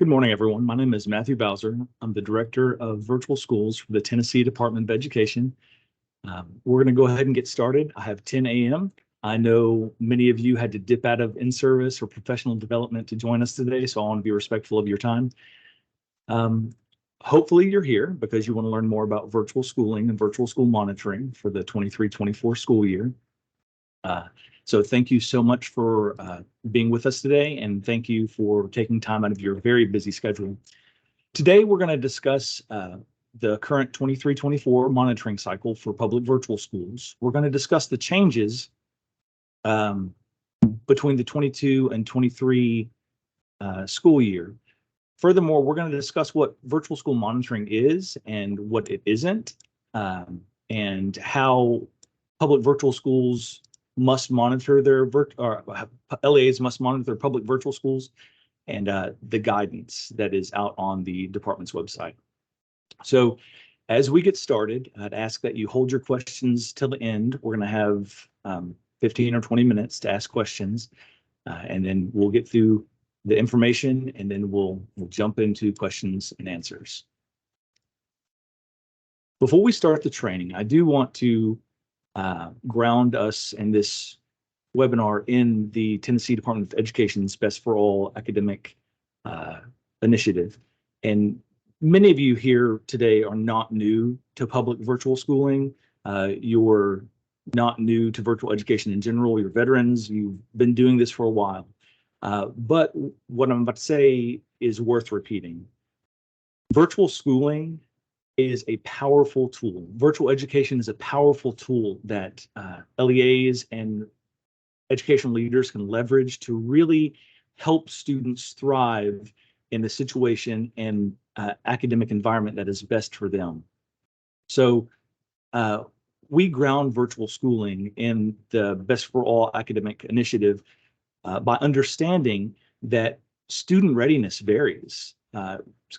Good morning, everyone. My name is Matthew Bowser. I'm the Director of Virtual Schools for the Tennessee Department of Education. We're going to go ahead and get started. I have 10 a.m. I know many of you had to dip out of in-service or professional development to join us today, so I want to be respectful of your time. Hopefully you're here because you want to learn more about virtual schooling and virtual school monitoring for the 23-24 school year. So thank you so much for being with us today, and thank you for taking time out of your very busy schedule. Today, we're going to discuss the current 23-24 monitoring cycle for public virtual schools. We're going to discuss the changes between the 22 and 23 school year. Furthermore, we're going to discuss what virtual school monitoring is and what it isn't, and how public virtual schools must monitor their LEAs must monitor their public virtual schools, and the guidance that is out on the department's website. So as we get started, I'd ask that you hold your questions till the end. We're going to have 15 or 20 minutes to ask questions, and then we'll get through the information, and then we'll jump into questions and answers. Before we start the training, I do want to ground us in this webinar in the Tennessee Department of Education's Best for All academic initiative. And many of you here today are not new to public virtual schooling. You're not new to virtual education in general. You're veterans. You've been doing this for a while. But what I'm about to say is worth repeating. Virtual schooling is a powerful tool. Virtual education is a powerful tool that LEAs and educational leaders can leverage to really help students thrive in the situation and academic environment that is best for them. So we ground virtual schooling in the Best for All academic initiative by understanding that student readiness varies.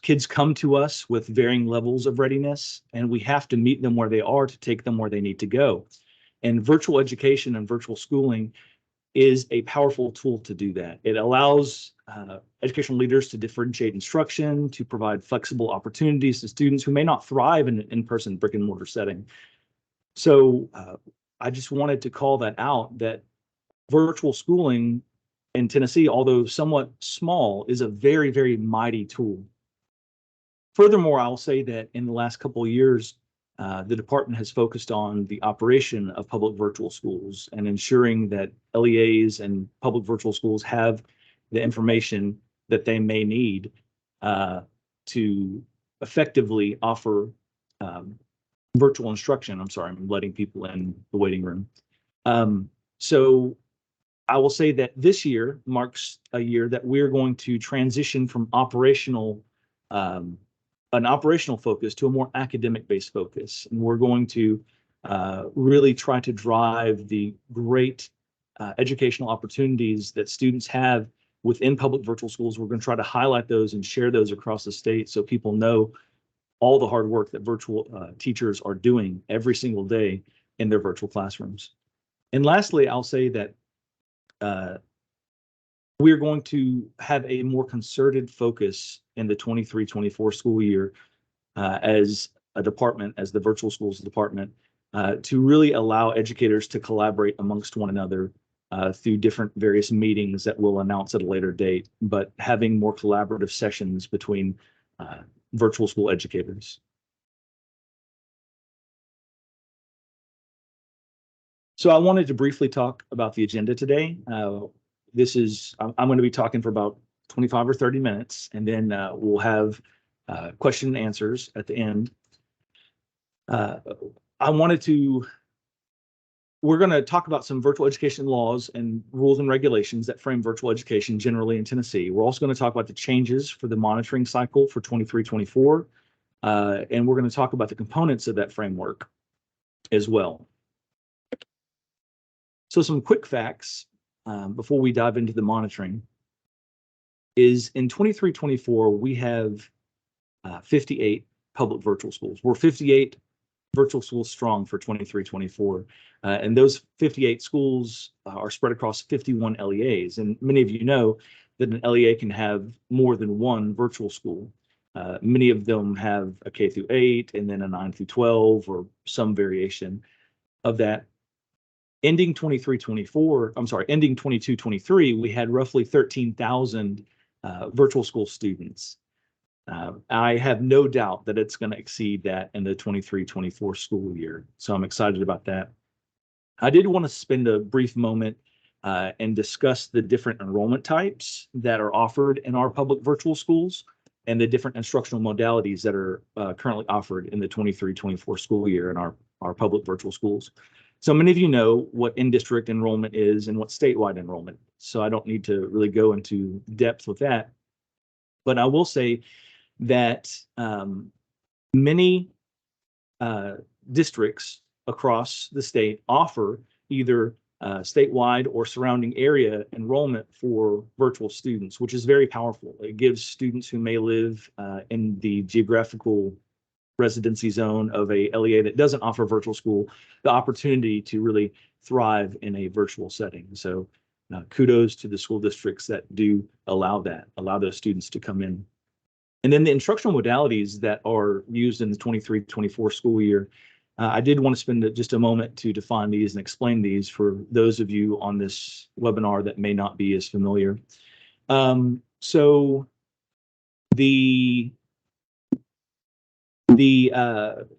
Kids come to us with varying levels of readiness, and we have to meet them where they are to take them where they need to go. And virtual education and virtual schooling is a powerful tool to do that. It allows educational leaders to differentiate instruction, to provide flexible opportunities to students who may not thrive in an in-person brick and mortar setting. So I just wanted to call that out, that virtual schooling in Tennessee, although somewhat small, is a very, very mighty tool. Furthermore, I'll say that in the last couple of years, the department has focused on the operation of public virtual schools and ensuring that LEAs and public virtual schools have the information that they may need to effectively offer virtual instruction. I'm sorry, I'm letting people in the waiting room. So I will say that this year marks a year that we're going to transition from an operational focus to a more academic-based focus. And we're going to really try to drive the great educational opportunities that students have within public virtual schools. We're going to try to highlight those and share those across the state so people know all the hard work that virtual teachers are doing every single day in their virtual classrooms. And lastly, I'll say that we're going to have a more concerted focus in the 23-24 school year as a department, as the virtual schools department, to really allow educators to collaborate amongst one another through different various meetings that we'll announce at a later date, but having more collaborative sessions between virtual school educators. So I wanted to briefly talk about the agenda today. I'm going to be talking for about 25 or 30 minutes, and then we'll have question and answers at the end. We're going to talk about some virtual education laws and rules and regulations that frame virtual education generally in Tennessee. We're also going to talk about the changes for the monitoring cycle for 23-24, and we're going to talk about the components of that framework as well. So some quick facts before we dive into the monitoring is in 23-24, we have 58 public virtual schools. We're 58 virtual schools strong for 23-24. And those 58 schools are spread across 51 LEAs. And many of you know that an LEA can have more than one virtual school. Many of them have a K through 8 and then a 9 through 12 or some variation of that. Ending 22-23, we had roughly 13,000 virtual school students. I have no doubt that it's going to exceed that in the 23-24 school year. So I'm excited about that. I did want to spend a brief moment and discuss the different enrollment types that are offered in our public virtual schools and the different instructional modalities that are currently offered in the 23-24 school year in our public virtual schools. So many of you know what in-district enrollment is and what statewide enrollment. So I don't need to really go into depth with that. But I will say that many districts across the state offer either statewide or surrounding area enrollment for virtual students, which is very powerful. It gives students who may live in the geographical residency zone of a LEA that doesn't offer virtual school the opportunity to really thrive in a virtual setting. So kudos to the school districts that do allow those students to come in. And then the instructional modalities that are used in the 23-24 school year, I did want to spend just a moment to define these and explain these for those of you on this webinar that may not be as familiar. So the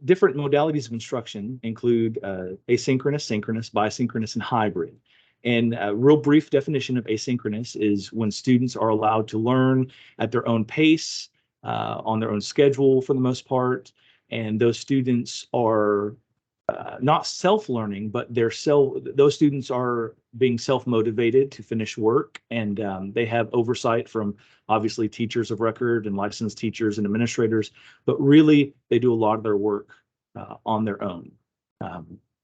different modalities of instruction include asynchronous, synchronous, bisynchronous, and hybrid. And a real brief definition of asynchronous is when students are allowed to learn at their own pace, on their own schedule for the most part. And those students are not self-learning, but those students are being self-motivated to finish work, and they have oversight from obviously teachers of record and licensed teachers and administrators, but really they do a lot of their work on their own.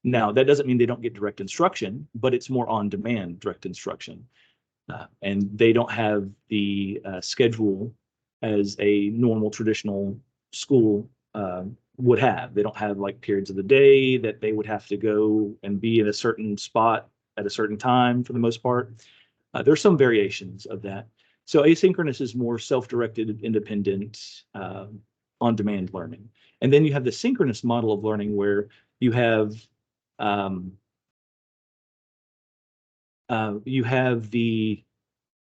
Now, that doesn't mean they don't get direct instruction, but it's more on-demand direct instruction. And they don't have the schedule as a normal traditional school would have. They don't have like periods of the day that they would have to go and be in a certain spot at a certain time for the most part. There's some variations of that. So asynchronous is more self-directed, independent, on-demand learning. And then you have the synchronous model of learning where you have the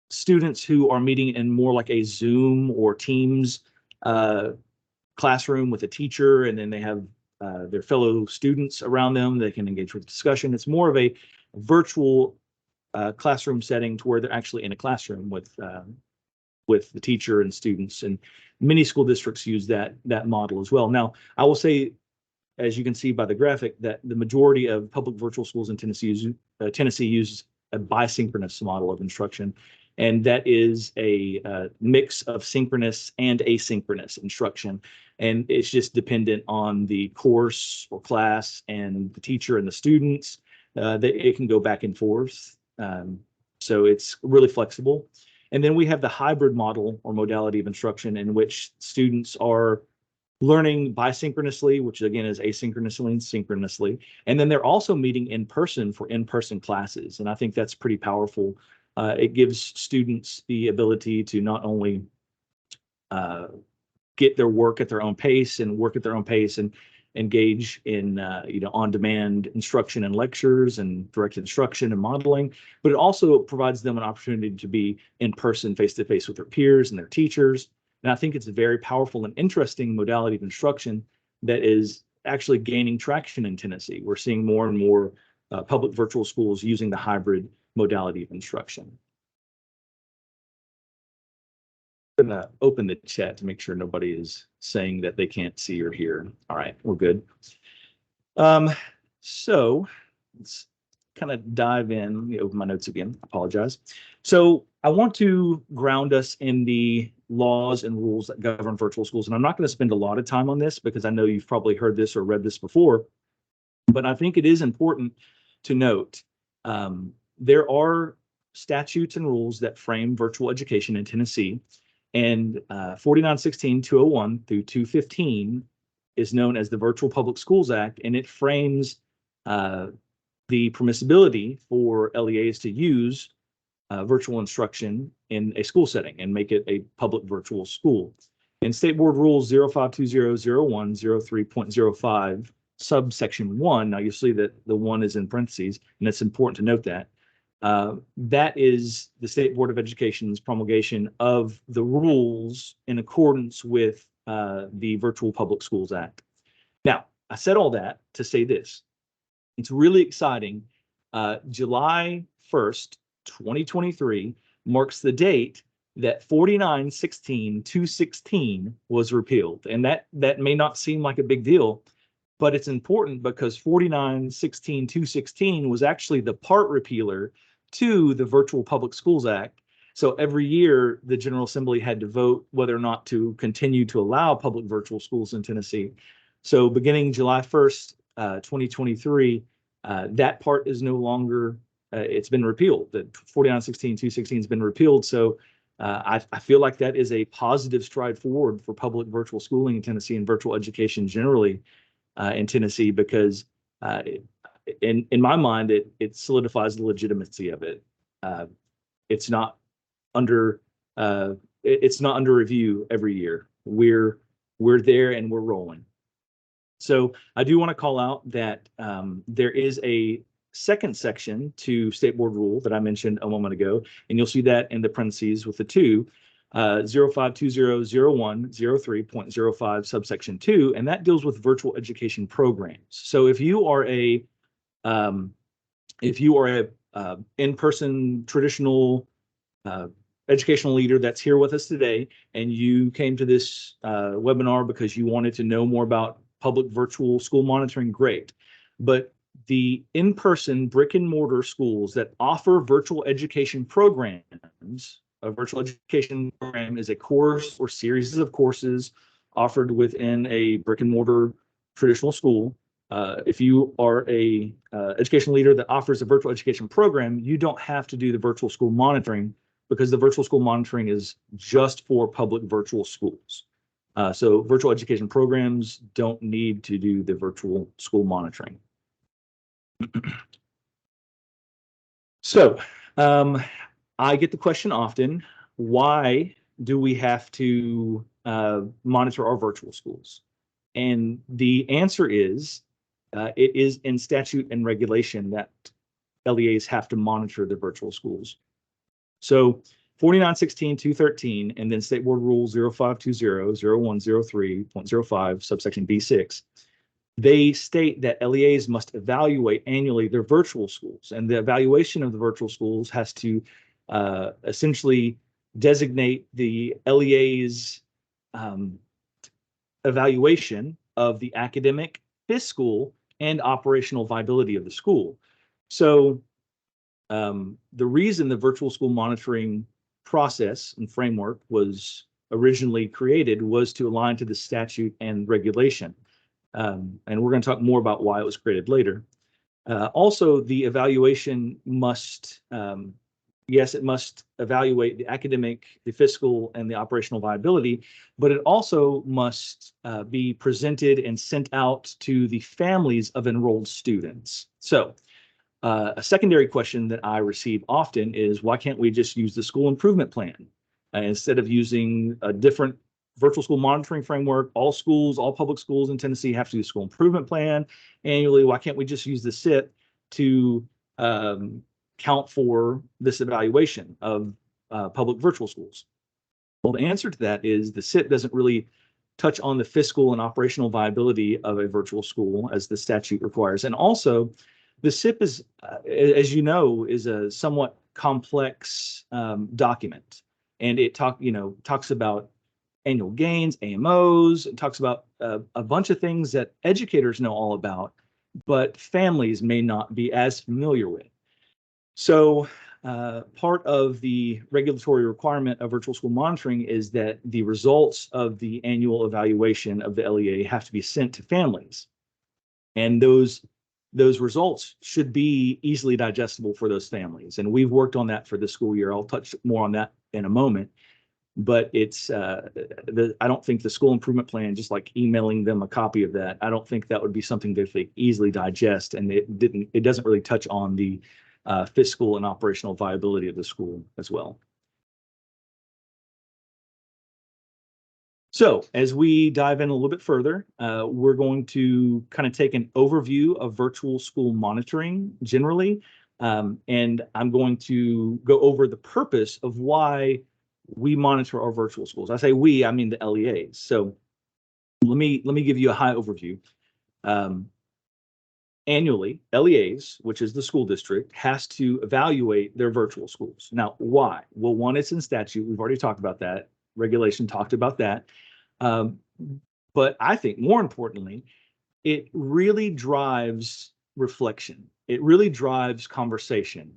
students who are meeting in more like a Zoom or Teams classroom with a teacher, and then they have their fellow students around them. They can engage with discussion. It's more of a virtual classroom setting to where they're actually in a classroom with the teacher and students. And many school districts use that model as well. Now, I will say, as you can see by the graphic, that the majority of public virtual schools in Tennessee use a bisynchronous model of instruction. And that is a mix of synchronous and asynchronous instruction. And it's just dependent on the course or class and the teacher and the students. That it can go back and forth. So it's really flexible. And then we have the hybrid model or modality of instruction in which students are learning bisynchronously, which again is asynchronously and synchronously. And then they're also meeting in person for in-person classes. And I think that's pretty powerful. It gives students the ability to not only get their work at their own pace and work at their own pace and engage in on-demand instruction and lectures and direct instruction and modeling, but it also provides them an opportunity to be in person, face-to-face with their peers and their teachers. And I think it's a very powerful and interesting modality of instruction that is actually gaining traction in Tennessee. We're seeing more and more public virtual schools using the hybrid modality of instruction. I'm going to open the chat to make sure nobody is saying that they can't see or hear. All right, we're good. So let's kind of dive in. Let me open my notes again. Apologize. So I want to ground us in the laws and rules that govern virtual schools. And I'm not going to spend a lot of time on this because I know you've probably heard this or read this before, but I think it is important to note there are statutes and rules that frame virtual education in Tennessee. And 4916-201 through 215 is known as the Virtual Public Schools Act, and it frames the permissibility for LEAs to use virtual instruction in a school setting and make it a public virtual school. In State Board Rules 05200103.05, subsection 1, now you'll see that the 1 is in parentheses, and it's important to note that. That is the State Board of Education's promulgation of the rules in accordance with the Virtual Public Schools Act. Now, I said all that to say this. It's really exciting. July 1st, 2023 marks the date that 49-16-216 was repealed. And that may not seem like a big deal, but it's important because 49-16-216 was actually the part repealer to the Virtual Public Schools Act. So every year, the General Assembly had to vote whether or not to continue to allow public virtual schools in Tennessee. So beginning July 1st, 2023, that part is no longer, it's been repealed. The 49-16-216 has been repealed. So I feel like that is a positive stride forward for public virtual schooling in Tennessee and virtual education generally in Tennessee, because in my mind, it solidifies the legitimacy of it. It's not under review every year. We're there and we're rolling. So I do want to call out that there is a second section to State Board Rule that I mentioned a moment ago, and you'll see that in the parentheses with the 2, 05200103.05 subsection 2, and that deals with virtual education programs. So if you are a in-person traditional educational leader that's here with us today, and you came to this webinar because you wanted to know more about public virtual school monitoring, great. But the in-person brick and mortar schools that offer virtual education programs, a virtual education program is a course or series of courses offered within a brick and mortar traditional school. If you are a education leader that offers a virtual education program, you don't have to do the virtual school monitoring because the virtual school monitoring is just for public virtual schools. So virtual education programs don't need to do the virtual school monitoring. So I get the question often, why do we have to monitor our virtual schools? And the answer is, it is in statute and regulation that LEAs have to monitor the virtual schools. So 49-16-213 and then State Board Rule 0520-0103.05 subsection B6, they state that LEAs must evaluate annually their virtual schools, and the evaluation of the virtual schools has to essentially designate the LEA's evaluation of the academic, fiscal, and operational viability of the school. So the reason the virtual school monitoring process and framework was originally created was to align to the statute and regulation. And we're going to talk more about why it was created later. Also, the evaluation must, yes, it must evaluate the academic, the fiscal, and the operational viability, but it also must be presented and sent out to the families of enrolled students. So a secondary question that I receive often is, why can't we just use the school improvement plan instead of using a different virtual school monitoring framework? All schools, all public schools in Tennessee have to do a school improvement plan annually. Why can't we just use the SIP to count for this evaluation of public virtual schools? Well, the answer to that is the SIP doesn't really touch on the fiscal and operational viability of a virtual school as the statute requires. And also, the SIP is, as you know, is a somewhat complex document, and it talks about annual gains, AMOs. It talks about a bunch of things that educators know all about, but families may not be as familiar with. So part of the regulatory requirement of virtual school monitoring is that the results of the annual evaluation of the LEA have to be sent to families, and those results should be easily digestible for those families. And we've worked on that for the school year. I'll touch more on that in a moment. But it's I don't think the school improvement plan, just like emailing them a copy of that, I don't think that would be something that they easily digest. And it doesn't really touch on the fiscal and operational viability of the school as well. So as we dive in a little bit further, we're going to kind of take an overview of virtual school monitoring generally, and I'm going to go over the purpose of why we monitor our virtual schools. I say we, I mean the LEAs. So let me give you a high overview. Annually, LEAs, which is the school district, has to evaluate their virtual schools. Now, why? Well, one, it's in statute. We've already talked about that. Regulation talked about that. But I think more importantly, it really drives reflection. It really drives conversation.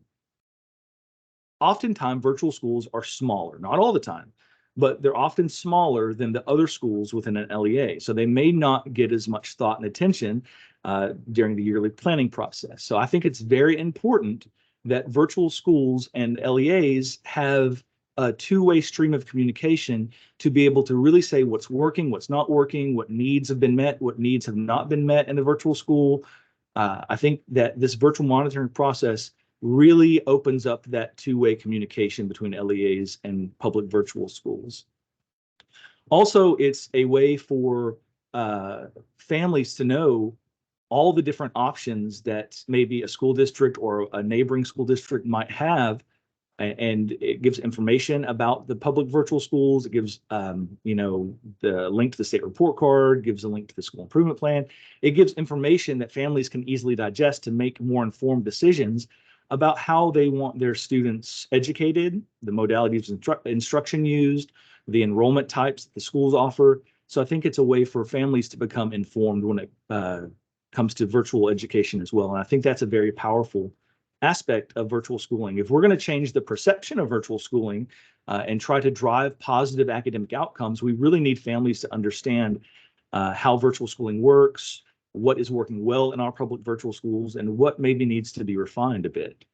Oftentimes, virtual schools are smaller, not all the time, but they're often smaller than the other schools within an LEA. So they may not get as much thought and attention during the yearly planning process. So I think it's very important that virtual schools and LEAs have a two-way stream of communication to be able to really say what's working, what's not working, what needs have been met, what needs have not been met in the virtual school. I think that this virtual monitoring process really opens up that two-way communication between LEAs and public virtual schools. Also, it's a way for families to know all the different options that maybe a school district or a neighboring school district might have, and it gives information about the public virtual schools. It gives, you know, the link to the state report card, gives a link to the school improvement plan. It gives information that families can easily digest to make more informed decisions about how they want their students educated, the modalities of instruction used, the enrollment types that the schools offer. So I think it's a way for families to become informed when it comes to virtual education as well. And I think that's a very powerful aspect of virtual schooling. If we're going to change the perception of virtual schooling and try to drive positive academic outcomes, we really need families to understand how virtual schooling works, what is working well in our public virtual schools, and what maybe needs to be refined a bit.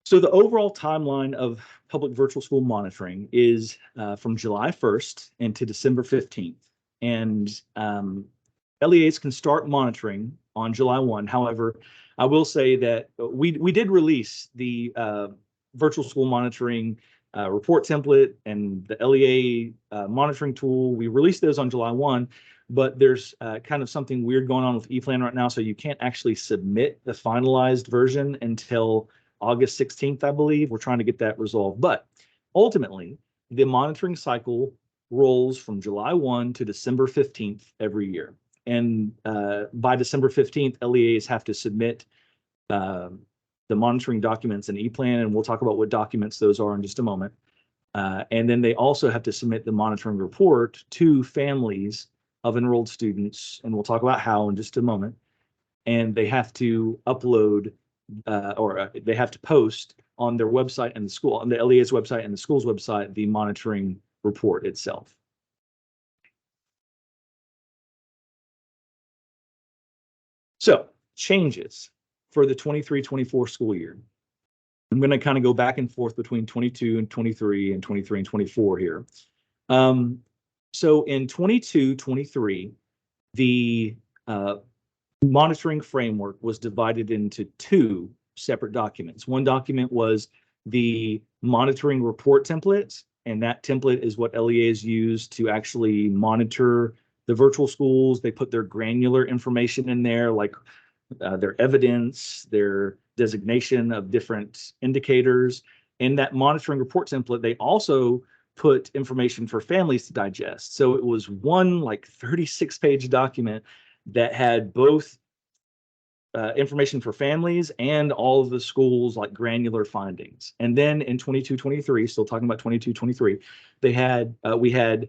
So the overall timeline of public virtual school monitoring is from July 1st into December 15th. And LEAs can start monitoring on July 1. However, I will say that we did release the virtual school monitoring report template and the LEA monitoring tool. We released those on July 1, but there's kind of something weird going on with EPlan right now, so you can't actually submit the finalized version until August 16th, I believe. We're trying to get that resolved. But ultimately, the monitoring cycle rolls from July 1 to December 15th every year. And by December 15th, LEAs have to submit the monitoring documents in EPlan, and we'll talk about what documents those are in just a moment. And then they also have to submit the monitoring report to families of enrolled students, and we'll talk about how in just a moment. And they have to upload or they have to post on their website and the school, on the LEA's website and the school's website, the monitoring report itself. So changes for the 23-24 school year. I'm going to kind of go back and forth between 22 and 23 and 23 and 24 here. So in 22-23, the monitoring framework was divided into two separate documents. One document was the monitoring report template, and that template is what LEAs use to actually monitor the virtual schools. They put their granular information in there, like their evidence, their designation of different indicators. In that monitoring report template, they also put information for families to digest. So it was one like 36-page document that had both information for families and all of the schools, like granular findings. And then in 22-23, still talking about 22-23, they had we had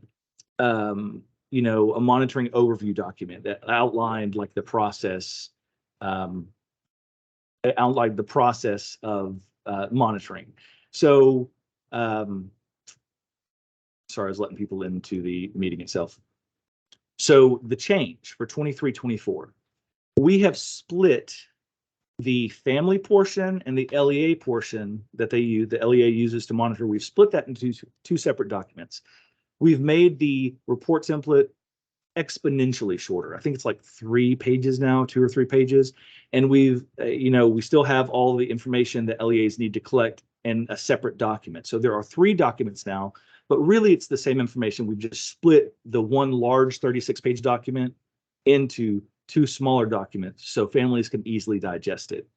you know, a monitoring overview document that outlined like the process, of monitoring. So sorry, I was letting people into the meeting itself. So the change for 23-24, we have split the family portion and the LEA portion that they use, the LEA uses to monitor. We've split that into two separate documents. We've made the report template exponentially shorter. I think it's like 3 pages now, 2 or 3 pages. And we've, we still have all the information that LEAs need to collect in a separate document. So there are 3 documents now, but really it's the same information. We've just split the one large 36-page document into 2 smaller documents so families can easily digest it.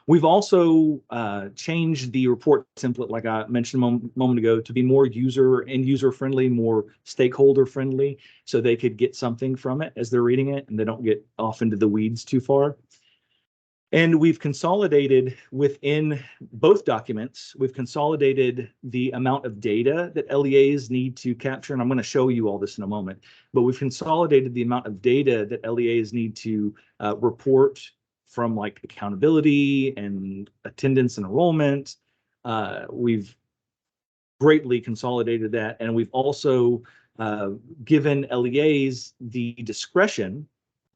We've also changed the report template, like I mentioned a moment ago, to be more user friendly, more stakeholder friendly, so they could get something from it as they're reading it and they don't get off into the weeds too far. And we've consolidated within both documents, we've consolidated the amount of data that LEAs need to capture. And I'm going to show you all this in a moment, but we've consolidated the amount of data that LEAs need to report from like accountability and attendance and enrollment. We've greatly consolidated that. And we've also given LEAs the discretion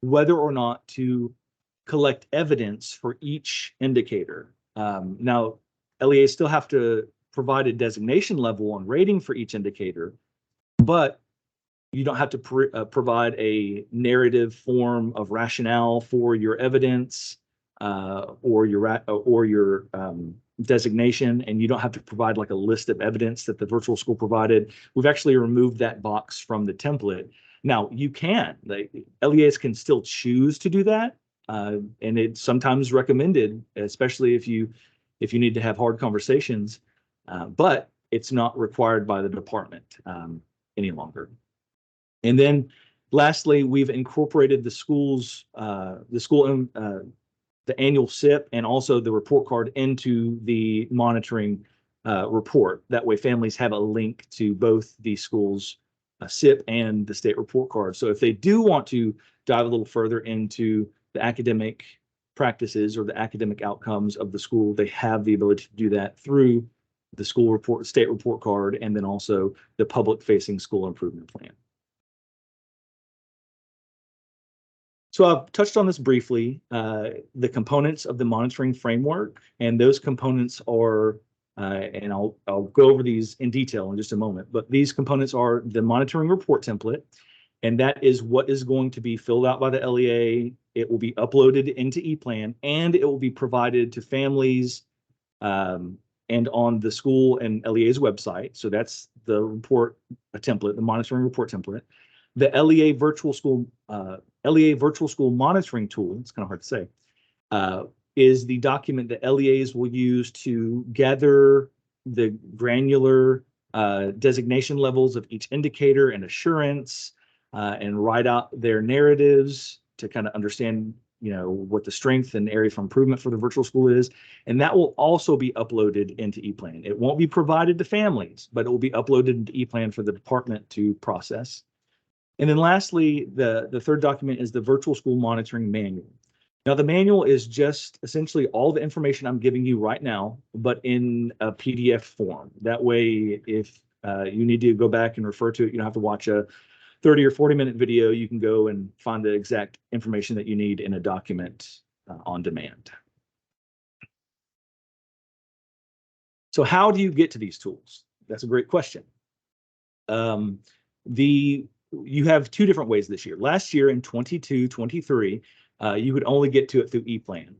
whether or not to collect evidence for each indicator. Now, LEAs still have to provide a designation level on rating for each indicator, but you don't have to provide a narrative form of rationale for your evidence or your designation, and you don't have to provide like a list of evidence that the virtual school provided. We've actually removed that box from the template. Now, you can, LEAs can still choose to do that, and it's sometimes recommended, especially if you need to have hard conversations, but it's not required by the department any longer. And then lastly, we've incorporated the annual SIP and also the report card into the monitoring report. That way families have a link to both the school's SIP and the state report card. So if they do want to dive a little further into the academic practices or the academic outcomes of the school, they have the ability to do that through the school report, state report card, and then also the public-facing school improvement plan. So I've touched on this briefly, the components of the monitoring framework, and those components are, and I'll go over these in detail in just a moment, but these components are the monitoring report template, and that is what is going to be filled out by the LEA. It will be uploaded into EPlan, and it will be provided to families and on the school and LEA's website. So that's the report template, the monitoring report template. The LEA virtual school monitoring tool, it's kind of hard to say, is the document that LEAs will use to gather the granular designation levels of each indicator and assurance, and write out their narratives to kind of understand, what the strength and area for improvement for the virtual school is. And that will also be uploaded into EPlan. It won't be provided to families, but it will be uploaded into EPlan for the department to process. And then lastly, the third document is the virtual school monitoring manual. Now, the manual is just essentially all the information I'm giving you right now, but in a PDF form. That way, if you need to go back and refer to it, you don't have to watch a 30 or 40-minute video. You can go and find the exact information that you need in a document on demand. So how do you get to these tools? That's a great question. You have 2 different ways this year. Last year in 22-23, you would only get to it through EPlan.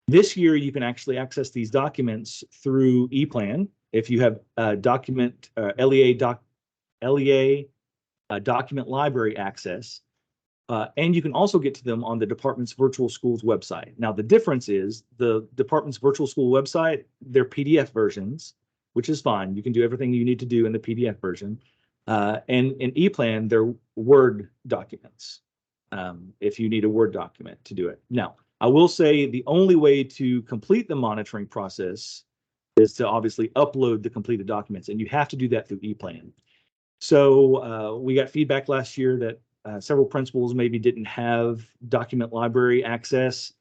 This year, you can actually access these documents through EPlan. If you have LEA document library access, and you can also get to them on the department's virtual schools website. Now, the difference is the department's virtual school website, they're PDF versions, which is fine. You can do everything you need to do in the PDF version. And in EPlan, they're Word documents, if you need a Word document to do it. Now, I will say the only way to complete the monitoring process is to obviously upload the completed documents, and you have to do that through EPlan. So we got feedback last year that several principals maybe didn't have document library access.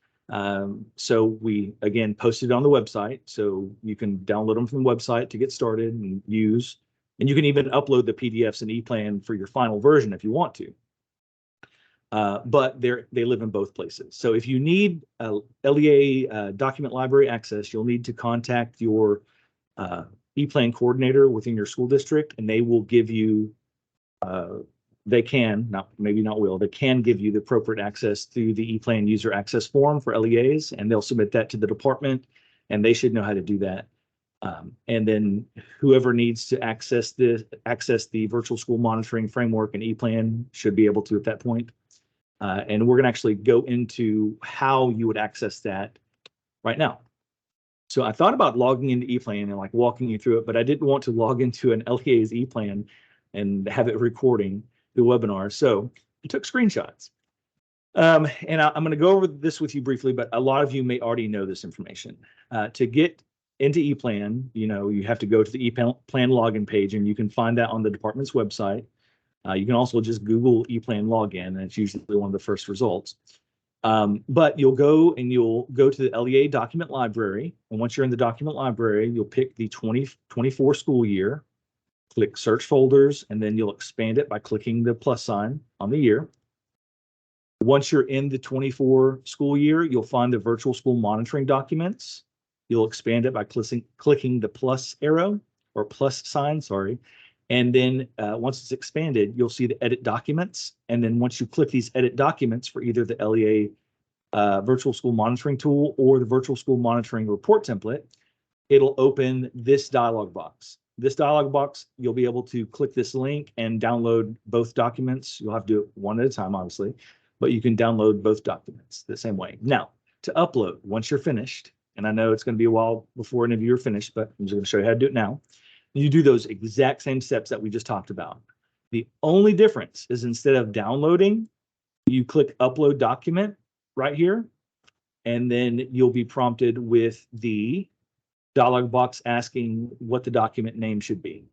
So we, again, posted it on the website, so you can download them from the website to get started and use. And you can even upload the PDFs in EPlan for your final version if you want to. But they live in both places. So if you need LEA document library access, you'll need to contact your EPlan coordinator within your school district, and they will give you they can, maybe not will, they can give you the appropriate access through the EPlan user access form for LEAs, and they'll submit that to the department, and they should know how to do that. And then whoever needs to access the virtual school monitoring framework and EPlan should be able to at that point. And we're going to actually go into how you would access that right now. So I thought about logging into EPlan and like walking you through it, but I didn't want to log into an LEA's EPlan and have it recording the webinar. So I took screenshots. And I'm going to go over this with you briefly, but a lot of you may already know this information. To get into EPlan, you have to go to the EPlan login page, and you can find that on the department's website. You can also just Google EPlan login, and it's usually one of the first results. But you'll go to the LEA document library, and once you're in the document library, you'll pick the 2024 school year, click search folders, and then you'll expand it by clicking the plus sign on the year. Once you're in the 24 school year, you'll find the virtual school monitoring documents. You'll expand it by clicking the plus arrow or plus sign, sorry. And then once it's expanded, you'll see the edit documents. And then once you click these edit documents for either the LEA virtual school monitoring tool or the virtual school monitoring report template, it'll open this dialog box. This dialog box, you'll be able to click this link and download both documents. You'll have to do it one at a time, obviously, but you can download both documents the same way. Now, to upload, once you're finished, and I know it's going to be a while before any of you are finished, but I'm just going to show you how to do it now. You do those exact same steps that we just talked about. The only difference is instead of downloading, you click upload document right here, and then you'll be prompted with the dialog box asking what the document name should be.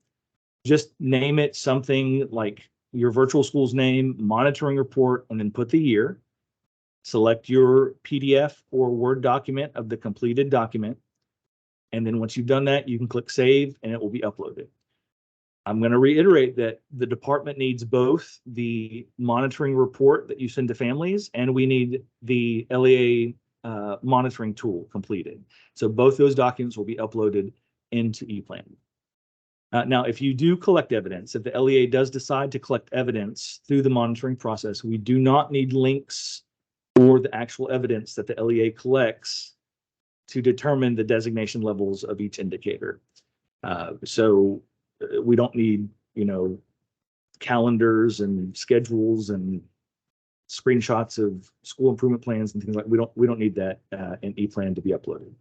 Just name it something like your virtual school's name, monitoring report, and then put the year. Select your PDF or Word document of the completed document. And then once you've done that, you can click save and it will be uploaded. I'm going to reiterate that the department needs both the monitoring report that you send to families, and we need the LEA monitoring tool completed. So both those documents will be uploaded into EPlan. Now, if you do collect evidence, if the LEA does decide to collect evidence through the monitoring process, we do not need links or the actual evidence that the LEA collects to determine the designation levels of each indicator. So we don't need, calendars and schedules and screenshots of school improvement plans and things like that. We don't need that in EPlan to be uploaded.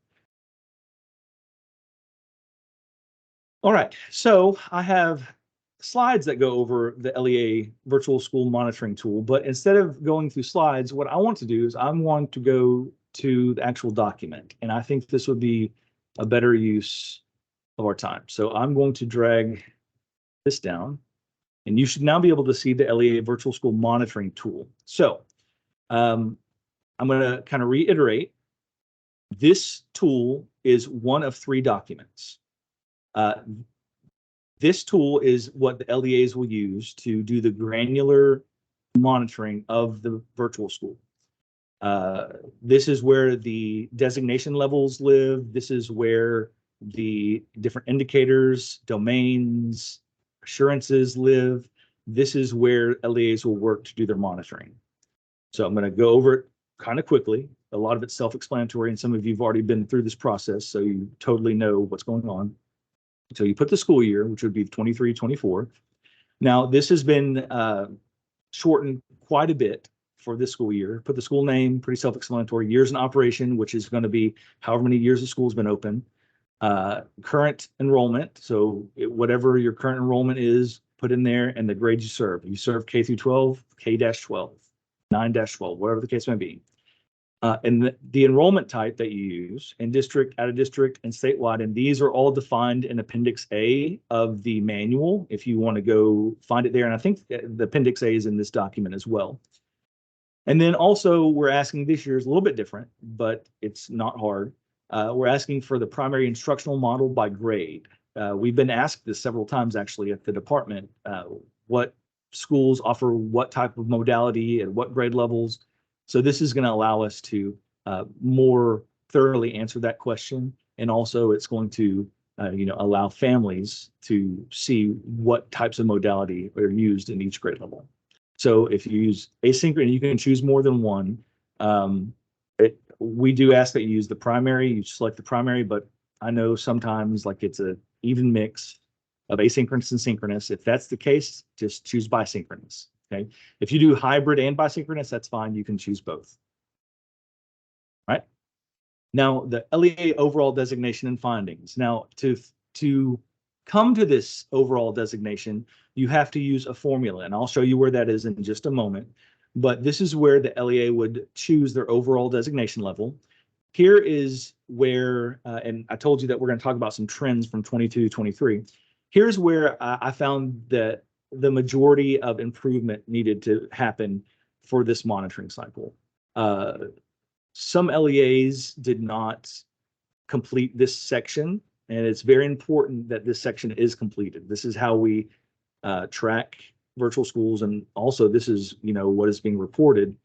All right, so I have slides that go over the LEA virtual school monitoring tool, but instead of going through slides, what I want to do is I want to go to the actual document, and I think this would be a better use of our time. So I'm going to drag this down, and you should now be able to see the LEA virtual school monitoring tool. So I'm going to kind of reiterate, this tool is one of 3 documents. This tool is what the LEAs will use to do the granular monitoring of the virtual school. This is where the designation levels live. This is where the different indicators, domains, assurances live. This is where LEAs will work to do their monitoring. So I'm going to go over it kind of quickly. A lot of it's self-explanatory, and some of you have already been through this process, so you totally know what's going on. So you put the school year, which would be 23-24. Now, this has been shortened quite a bit for this school year. Put the school name, pretty self-explanatory. Years in operation, which is going to be however many years the school's been open. Current enrollment, so whatever your current enrollment is, put in there, and the grades you serve. You serve K through 12, K-12, 9-12, whatever the case may be. And the enrollment type that you use in district, out of district, and statewide, and these are all defined in Appendix A of the manual, if you want to go find it there. And I think the Appendix A is in this document as well. And then also we're asking, this year is a little bit different, but it's not hard. We're asking for the primary instructional model by grade. We've been asked this several times actually at the department, what schools offer what type of modality and what grade levels. So this is going to allow us to more thoroughly answer that question. And also it's going to allow families to see what types of modality are used in each grade level. So if you use asynchronous, you can choose more than one. We do ask that you use the primary, you select the primary, but I know sometimes like it's a even mix of asynchronous and synchronous. If that's the case, just choose bisynchronous. Okay. If you do hybrid and bisynchronous, that's fine. You can choose both. Right. Now the LEA overall designation and findings. Now to come to this overall designation, you have to use a formula, and I'll show you where that is in just a moment. But this is where the LEA would choose their overall designation level. Here is where, and I told you that we're going to talk about some trends from 22 to 23. Here's where I found that the majority of improvement needed to happen for this monitoring cycle. Some LEAs did not complete this section, and it's very important that this section is completed. This is how we track virtual schools, and also this is, what is being reported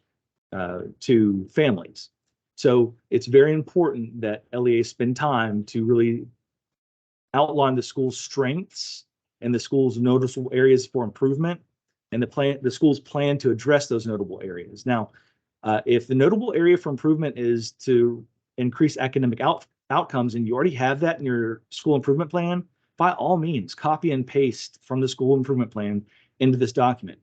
to families. So it's very important that LEAs spend time to really outline the school's strengths and the school's noticeable areas for improvement, and the school's plan to address those notable areas. Now, if the notable area for improvement is to increase academic outcomes, and you already have that in your school improvement plan, by all means, copy and paste from the school improvement plan into this document.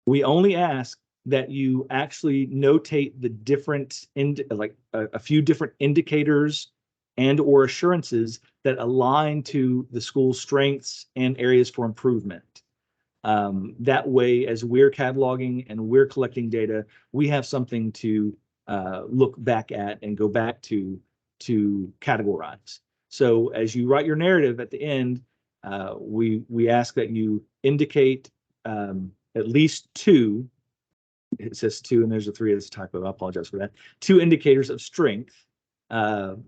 We only ask that you actually notate the different, like a few different indicators and or assurances that align to the school's strengths and areas for improvement. That way, as we're cataloging and we're collecting data, we have something to look back at and go back to categorize. So as you write your narrative at the end, we ask that you indicate at least two. It says two, and there's a three as a typo. I apologize for that. 2 indicators of strength, and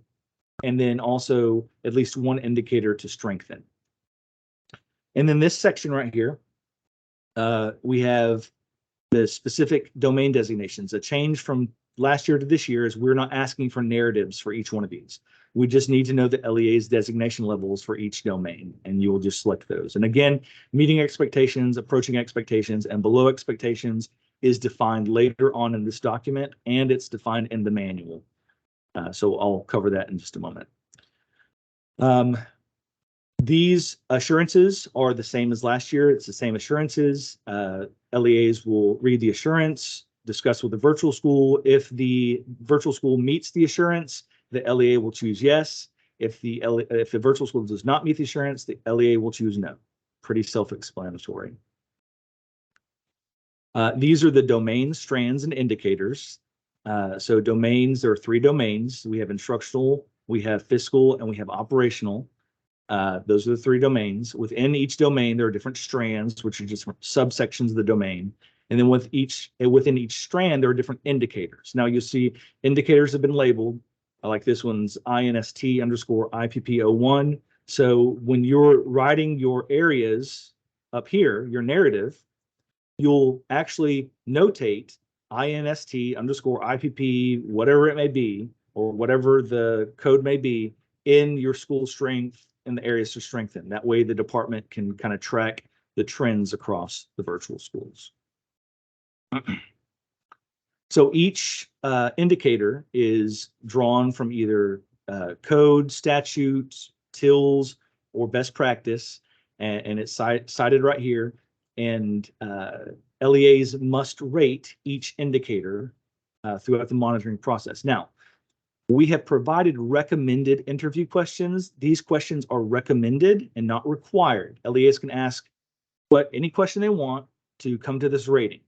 then also at least 1 indicator to strengthen. And then this section right here, we have the specific domain designations. A change from last year to this year is we're not asking for narratives for each one of these. We just need to know the LEA's designation levels for each domain, and you will just select those. And again, meeting expectations, approaching expectations, and below expectations is defined later on in this document, and it's defined in the manual. So I'll cover that in just a moment. These assurances are the same as last year. It's the same assurances. LEAs will read the assurance, discuss with the virtual school. If the virtual school meets the assurance, the LEA will choose yes. If the virtual school does not meet the assurance, the LEA will choose no. Pretty self-explanatory. These are the domains, strands, and indicators. So domains, there are 3 domains. We have instructional, we have fiscal, and we have operational. Those are the 3 domains. Within each domain, there are different strands, which are just subsections of the domain. And then within each strand, there are different indicators. Now you'll see indicators have been labeled, like this one's INST_IPP01. So when you're writing your areas up here, your narrative, you'll actually notate INST_IPP, whatever it may be, or whatever the code may be, in your school strength and the areas to strengthen. That way the department can kind of track the trends across the virtual schools. So each indicator is drawn from either code, statutes, TILs, or best practice, and it's cited right here. And LEAs must rate each indicator throughout the monitoring process. Now, we have provided recommended interview questions. These questions are recommended and not required. LEAs can ask any question they want to come to this rating.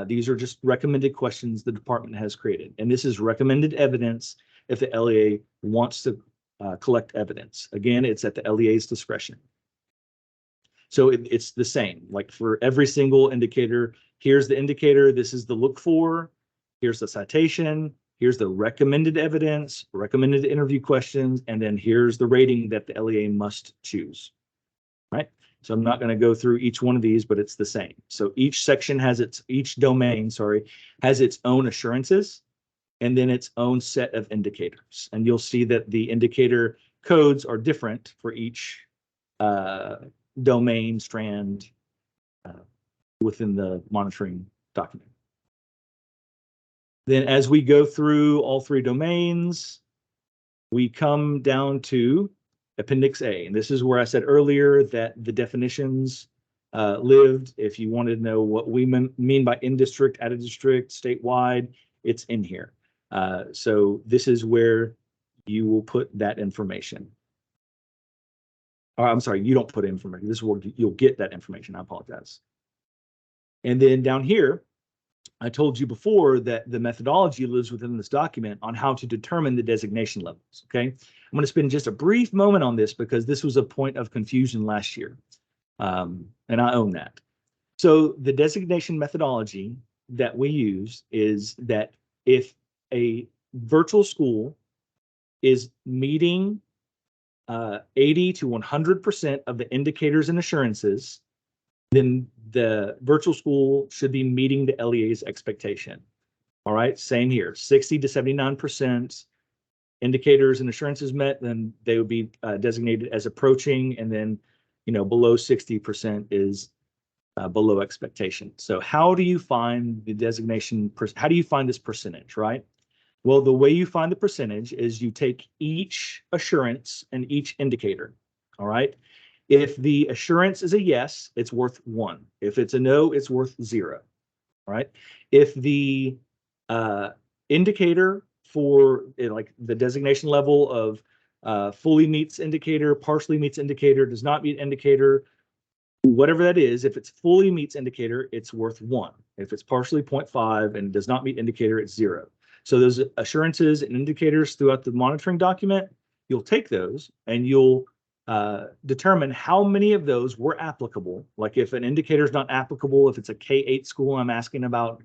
These are just recommended questions the department has created. And this is recommended evidence if the LEA wants to collect evidence. Again, it's at the LEA's discretion. So it's the same, like for every single indicator, here's the indicator, this is the look for, here's the citation, here's the recommended evidence, recommended interview questions, and then here's the rating that the LEA must choose, right? So I'm not going to go through each one of these, but it's the same. So each section has each domain, has its own assurances and then its own set of indicators. And you'll see that the indicator codes are different for each domain strand within the monitoring document. Then as we go through all three domains, we come down to Appendix A. And this is where I said earlier that the definitions lived. If you wanted to know what we mean by in-district, out-of-district, statewide, it's in here. So this is where you will put that information. Or, I'm sorry, you don't put information. This is where you'll get that information. I apologize. And then down here, I told you before that the methodology lives within this document on how to determine the designation levels, okay? I'm going to spend just a brief moment on this because this was a point of confusion last year, and I own that. So the designation methodology that we use is that if a virtual school is meeting 80 to 100% of the indicators and assurances, then the virtual school should be meeting the LEA's expectation. All right, same here, 60 to 79% indicators and assurances met, then they would be designated as approaching, and then, you know, below 60% is below expectation. So how do you find the designation, how do you find this percentage, right? Well, the way you find the percentage is you take each assurance and each indicator, all right? If the assurance is a yes, it's worth 1. If it's a no, it's worth 0. All right. If the indicator for like the designation level of fully meets indicator, partially meets indicator, does not meet indicator, whatever that is, if it's fully meets indicator, it's worth 1. If it's partially 0.5 and does not meet indicator, it's 0. So those assurances and indicators throughout the monitoring document, you'll take those and you'll determine how many of those were applicable. Like if an indicator is not applicable, if it's a K-8 school, I'm asking about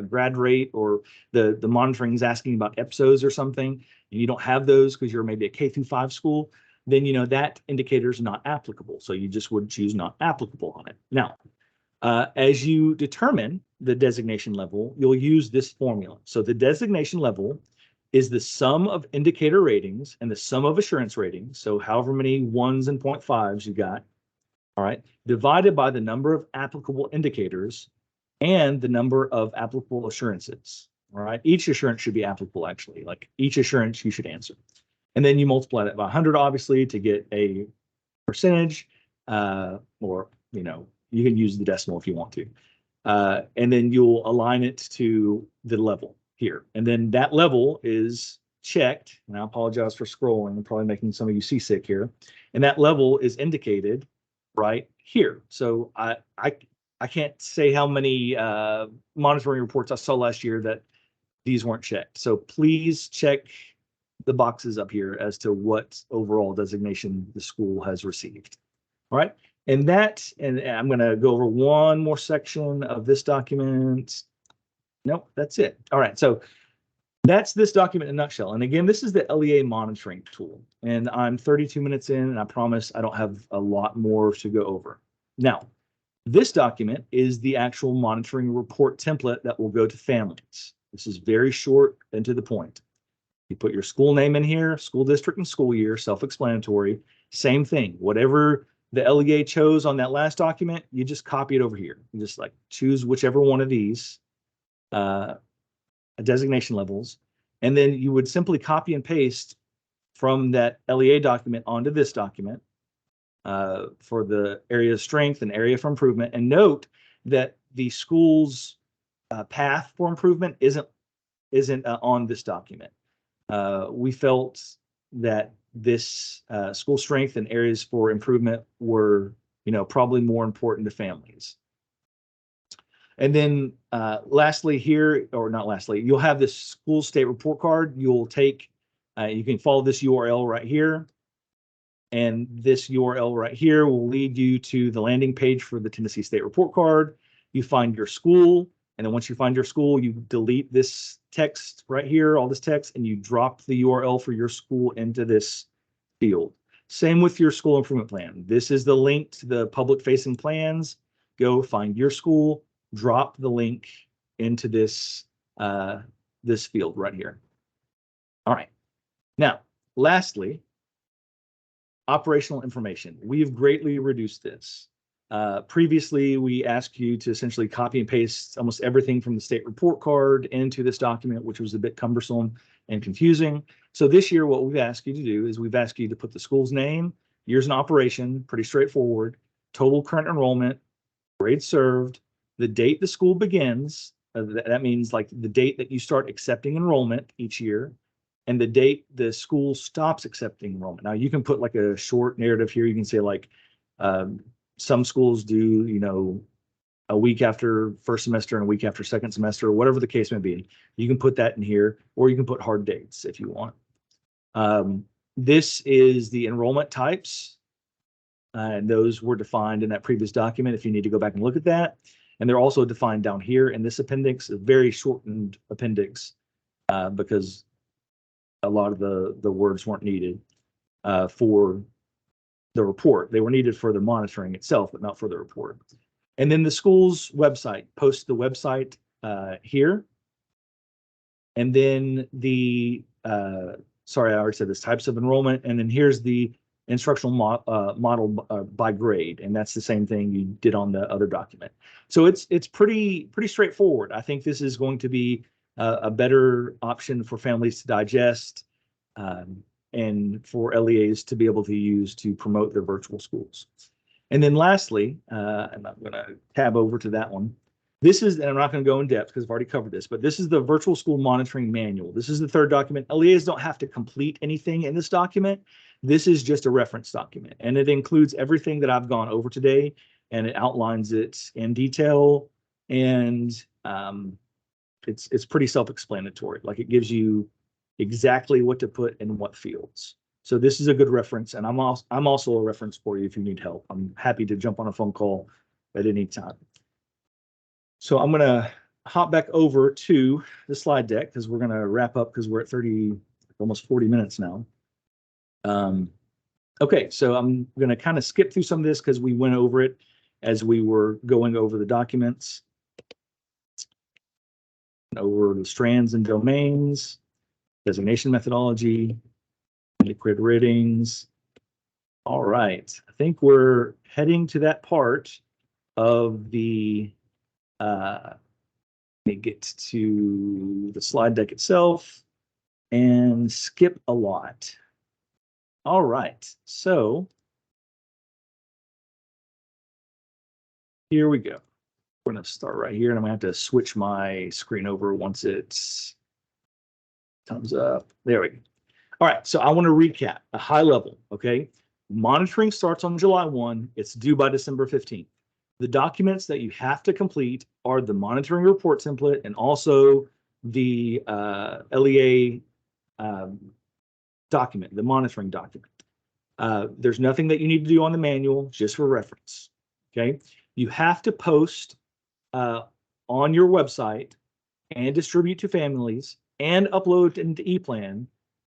grad rate, or the monitoring is asking about EPSOs or something, and you don't have those because you're maybe a K-5 school, then you know that indicator is not applicable. So you just would choose not applicable on it. Now, as you determine the designation level, you'll use this formula. So the designation level is the sum of indicator ratings and the sum of assurance ratings, so however many 1s and 0.5s you got, all right, divided by the number of applicable indicators and the number of applicable assurances, all right? Each assurance should be applicable, actually, like each assurance you should answer. And then you multiply that by 100, obviously, to get a percentage, or, you know, you can use the decimal if you want to. And then you'll align it to the level here. And then that level is checked, and I apologize for scrolling, I'm probably making some of you seasick here. And that level is indicated right here. So I can't say how many monitoring reports I saw last year that these weren't checked. So please check the boxes up here as to what overall designation the school has received. All right. And that, and I'm going to go over one more section of this document. Nope, that's it. All right, so that's this document in a nutshell. And again, this is the LEA monitoring tool. And I'm 32 minutes in, and I promise I don't have a lot more to go over. Now, this document is the actual monitoring report template that will go to families. This is very short and to the point. You put your school name in here, school district and school year, self-explanatory. Same thing, whatever the LEA chose on that last document, you just copy it over here. You just like choose whichever one of these designation levels, and then you would simply copy and paste from that LEA document onto this document for the area of strength and area for improvement. And note that the school's path for improvement isn't on this document. We felt that this school strength and areas for improvement were, you know, probably more important to families. And then lastly here, or not lastly, you'll have this school state report card. You'll take, you can follow this URL right here. And this URL right here will lead you to the landing page for the Tennessee State Report Card. You find your school, and then once you find your school, you delete this text right here, all this text, and you drop the URL for your school into this field. Same with your school improvement plan. This is the link to the public-facing plans. Go find your school, drop the link into this, this field right here. All right. Now, lastly, operational information. We've greatly reduced this. Previously, we asked you to essentially copy and paste almost everything from the state report card into this document, which was a bit cumbersome and confusing. So this year, what we've asked you to do is we've asked you to put the school's name, years in operation, pretty straightforward, total current enrollment, grades served, the date the school begins. That means like the date that you start accepting enrollment each year, and the date the school stops accepting enrollment. Now you can put like a short narrative here. You can say like, some schools do, you know, a week after first semester and a week after second semester, or whatever the case may be. You can put that in here, or you can put hard dates if you want. This is the enrollment types. And those were defined in that previous document if you need to go back and look at that. And they're also defined down here in this appendix, a very shortened appendix, because a lot of the words weren't needed for the report. They were needed for the monitoring itself, but not for the report. And then the school's website, post the website here. And then the, sorry, I already said this, types of enrollment. And then here's the instructional model by grade. And that's the same thing you did on the other document. So it's pretty straightforward. I think this is going to be a better option for families to digest. And for LEAs to be able to use to promote their virtual schools. And then lastly, and I'm going to tab over to that one. This is, and I'm not going to go in depth because I've already covered this, but this is the virtual school monitoring manual. This is the third document. LEAs don't have to complete anything in this document. This is just a reference document, and it includes everything that I've gone over today, and it outlines it in detail, and it's pretty self-explanatory. Like it gives you exactly what to put in what fields. So this is a good reference, and I'm also a reference for you if you need help. I'm happy to jump on a phone call at any time. So I'm going to hop back over to the slide deck because we're going to wrap up because we're at almost 40 minutes now. Okay, so I'm going to kind of skip through some of this because we went over it as we were going over the documents, over the strands and domains, designation methodology, liquid ratings. All right, I think we're heading to that part of the, let me get to the slide deck itself and skip a lot. All right, so here we go. We're going to start right here, and I'm going to have to switch my screen over once it's thumbs up. There we go. All right, so I want to recap a high level, okay? Monitoring starts on July 1. It's due by December 15th. The documents that you have to complete are the monitoring report template and also the LEA document, the monitoring document. There's nothing that you need to do on the manual, just for reference, okay? You have to post on your website and distribute to families and upload into EPlan.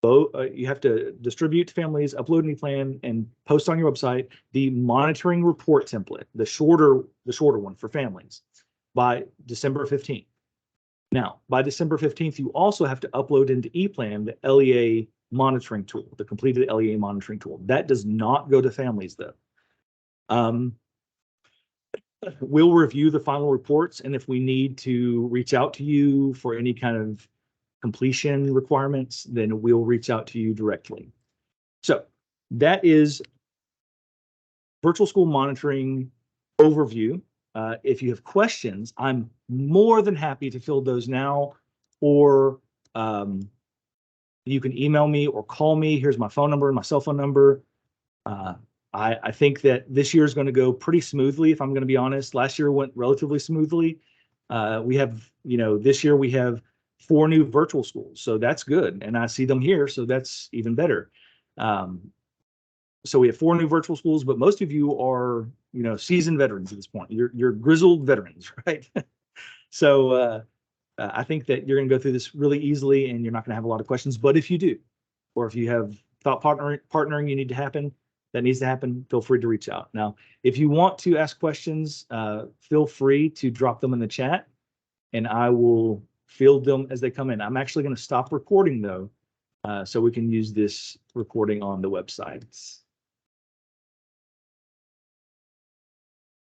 You have to distribute to families, upload an EPlan, and post on your website the monitoring report template, the shorter one for families, by December 15th. Now, by December 15th, you also have to upload into EPlan the LEA monitoring tool, the completed LEA monitoring tool. That does not go to families, though. We'll review the final reports, and if we need to reach out to you for any kind of completion requirements, then we'll reach out to you directly. So that is virtual school monitoring overview. If you have questions, I'm more than happy to field those now, or you can email me or call me. Here's my phone number and my cell phone number. I think that this year is going to go pretty smoothly, if I'm going to be honest. Last year went relatively smoothly. We have, this year we have 4 new virtual schools, so that's good. And I see them here, so that's even better. So we have 4 new virtual schools, but most of you are, seasoned veterans at this point. You're grizzled veterans, right? So I think that you're going to go through this really easily, and you're not going to have a lot of questions. But if you do, or if you have thought partnering you need to happen, that needs to happen, feel free to reach out. Now, if you want to ask questions, feel free to drop them in the chat, and I will field them as they come in. I'm actually going to stop recording, though, so we can use this recording on the website.